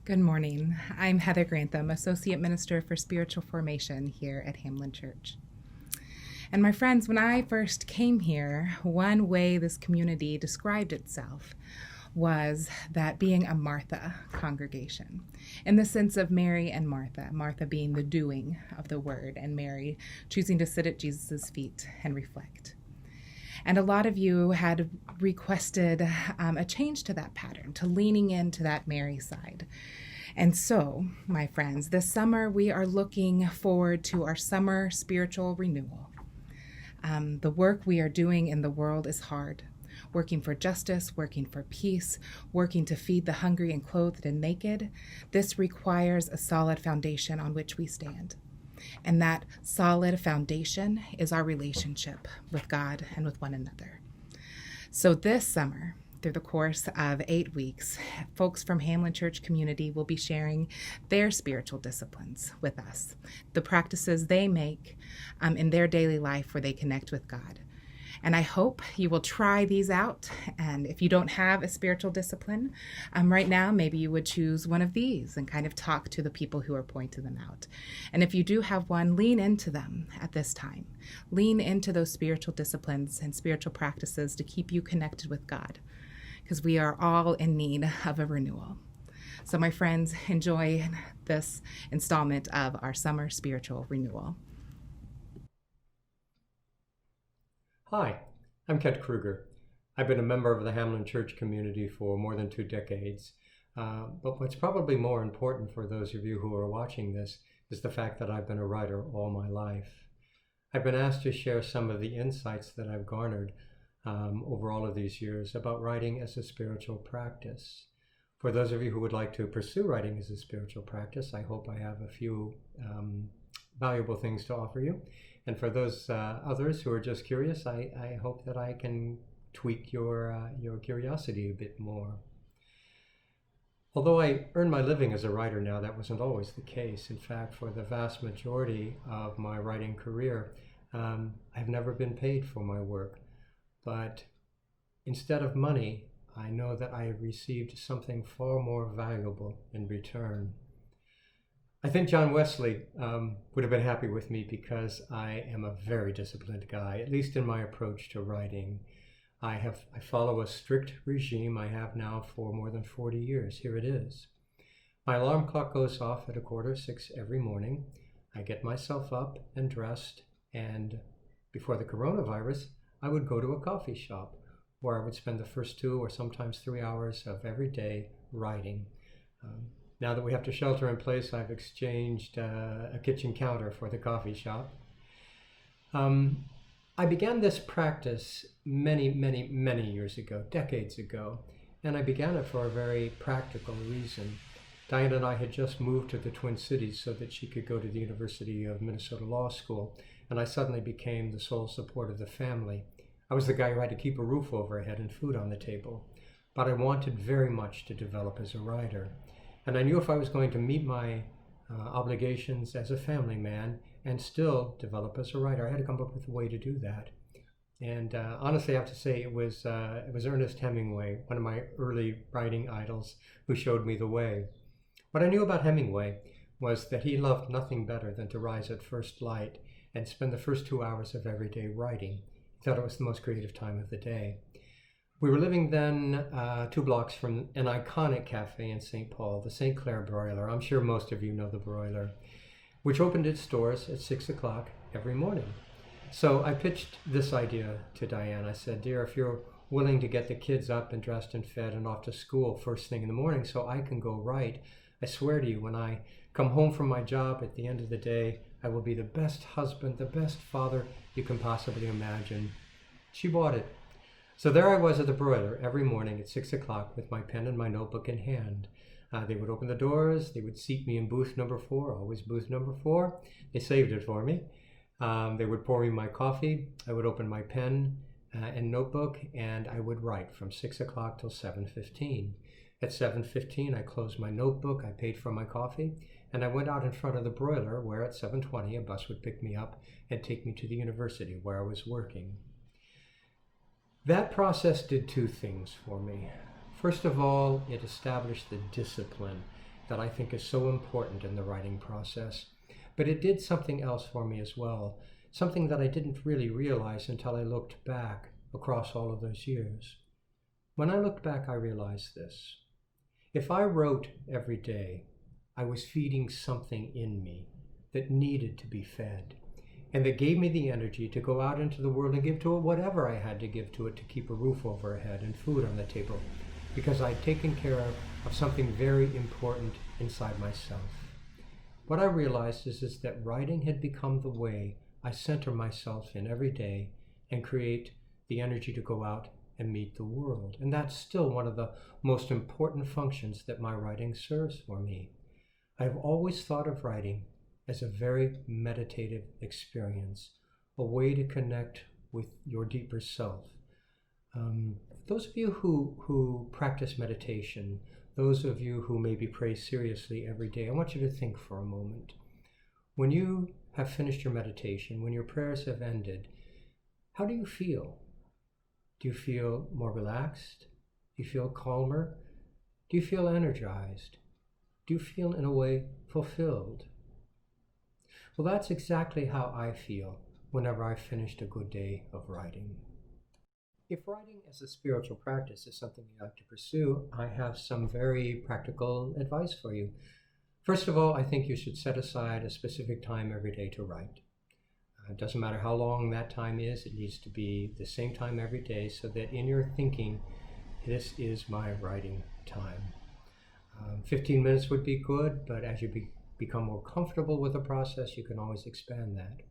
Good morning. I'm Heather Grantham, Associate Minister for Spiritual Formation here at Hamline Church. And my friends, when I first came here, one way this community described itself was that being a Martha congregation, in the sense of Mary and Martha, Martha being the doing of the word, and Mary choosing to sit at Jesus' feet and reflect. And a lot of you had requested a change to that pattern, to leaning into that Mary side. And so, my friends, this summer we are looking forward to our summer spiritual renewal. The work we are doing in the world is hard. Working for justice, working for peace, working to feed the hungry and clothed and naked. This requires a solid foundation on which we stand. And that solid foundation is our relationship with God and with one another. So this summer, through the course of 8 weeks, folks from Hamline Church community will be sharing their spiritual disciplines with us, the practices they make in their daily life where they connect with God. And I hope you will try these out. And if you don't have a spiritual discipline right now, maybe you would choose one of these and kind of talk to the people who are pointing them out. And if you do have one, lean into them at this time. Lean into those spiritual disciplines and spiritual practices to keep you connected with God, because we are all in need of a renewal. So my friends, enjoy this installment of our summer spiritual renewal. Hi, I'm Kent Krueger. I've been a member of the Hamline Church community for more than 2 decades. But what's probably more important for those of you who are watching this is the fact that I've been a writer all my life. I've been asked to share some of the insights that I've garnered over all of these years about writing as a spiritual practice. For those of you who would like to pursue writing as a spiritual practice, I hope I have a few valuable things to offer you. And for those others who are just curious, I hope that I can tweak your curiosity a bit more. Although I earn my living as a writer now, that wasn't always the case. In fact, for the vast majority of my writing career, I've never been paid for my work. But instead of money, I know that I received something far more valuable in return. I think John Wesley would have been happy with me because I am a very disciplined guy, at least in my approach to writing. I follow a strict regime I have now for more than 40 years. Here it is. My alarm clock goes off at 5:45 every morning. I get myself up and dressed, and before the coronavirus, I would go to a coffee shop where I would spend the first 2 or sometimes 3 hours of every day writing. Now that we have to shelter in place, I've exchanged a kitchen counter for the coffee shop. I began this practice many years ago, decades ago, and I began it for a very practical reason. Diane and I had just moved to the Twin Cities so that she could go to the University of Minnesota Law School, and I suddenly became the sole support of the family. I was the guy who had to keep a roof over our head and food on the table, but I wanted very much to develop as a writer. And I knew if I was going to meet my obligations as a family man and still develop as a writer, I had to come up with a way to do that. And honestly, I have to say it was Ernest Hemingway, one of my early writing idols, who showed me the way. What I knew about Hemingway was that he loved nothing better than to rise at first light and spend the first 2 hours of every day writing. He thought it was the most creative time of the day. We were living then 2 blocks from an iconic cafe in St. Paul, the St. Clair Broiler. I'm sure most of you know the Broiler, which opened its doors at 6 o'clock every morning. So I pitched this idea to Diane. I said, "Dear, if you're willing to get the kids up and dressed and fed and off to school first thing in the morning so I can go write, I swear to you, when I come home from my job at the end of the day, I will be the best husband, the best father you can possibly imagine." She bought it. So there I was at the Broiler every morning at 6 o'clock with my pen and my notebook in hand. They would open the doors, they would seat me in booth number 4, always booth number 4. They saved it for me. They would pour me my coffee, I would open my pen and notebook, and I would write from 6 o'clock till 7:15. At 7:15, I closed my notebook, I paid for my coffee, and I went out in front of the Broiler where at 7:20 a bus would pick me up and take me to the university where I was working. That process did 2 things for me. First of all, it established the discipline that I think is so important in the writing process. But it did something else for me as well, something that I didn't really realize until I looked back across all of those years. When I looked back, I realized this. If I wrote every day, I was feeding something in me that needed to be fed, and that gave me the energy to go out into the world and give to it whatever I had to give to it to keep a roof over our head and food on the table, because I'd taken care of something very important inside myself. What I realized is that writing had become the way I center myself in every day and create the energy to go out and meet the world. And that's still one of the most important functions that my writing serves for me. I've always thought of writing as a very meditative experience, a way to connect with your deeper self. Those of you who practice meditation, those of you who maybe pray seriously every day, I want you to think for a moment. When you have finished your meditation, when your prayers have ended, how do you feel? Do you feel more relaxed? Do you feel calmer? Do you feel energized? Do you feel, in a way, fulfilled? Well, that's exactly how I feel whenever I've finished a good day of writing. If writing as a spiritual practice is something you like to pursue, I have some very practical advice for you. First of all, I think you should set aside a specific time every day to write. It doesn't matter how long that time is, it needs to be the same time every day, so that in your thinking, this is my writing time. 15 minutes would be good, but as you become more comfortable with the process, you can always expand that.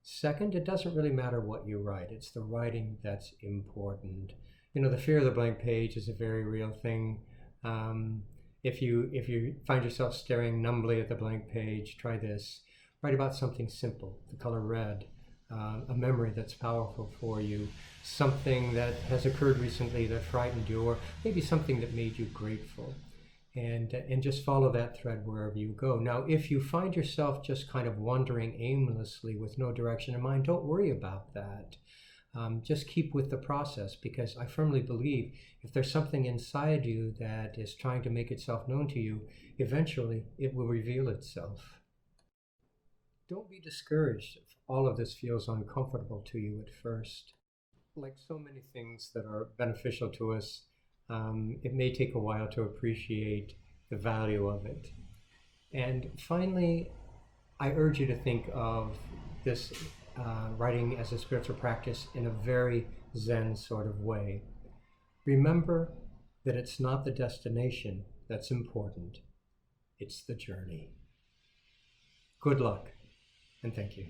Second, it doesn't really matter what you write. It's the writing that's important. You know, the fear of the blank page is a very real thing. If you find yourself staring numbly at the blank page, try this. Write about something simple, the color red, a memory that's powerful for you, something that has occurred recently that frightened you, or maybe something that made you grateful. And just follow that thread wherever you go. Now, if you find yourself just kind of wandering aimlessly with no direction in mind, don't worry about that. Just keep with the process, because I firmly believe if there's something inside you that is trying to make itself known to you, eventually it will reveal itself. Don't be discouraged if all of this feels uncomfortable to you at first. Like so many things that are beneficial to us, it may take a while to appreciate the value of it. And finally, I urge you to think of this writing as a spiritual practice in a very Zen sort of way. Remember that it's not the destination that's important, it's the journey. Good luck, and thank you.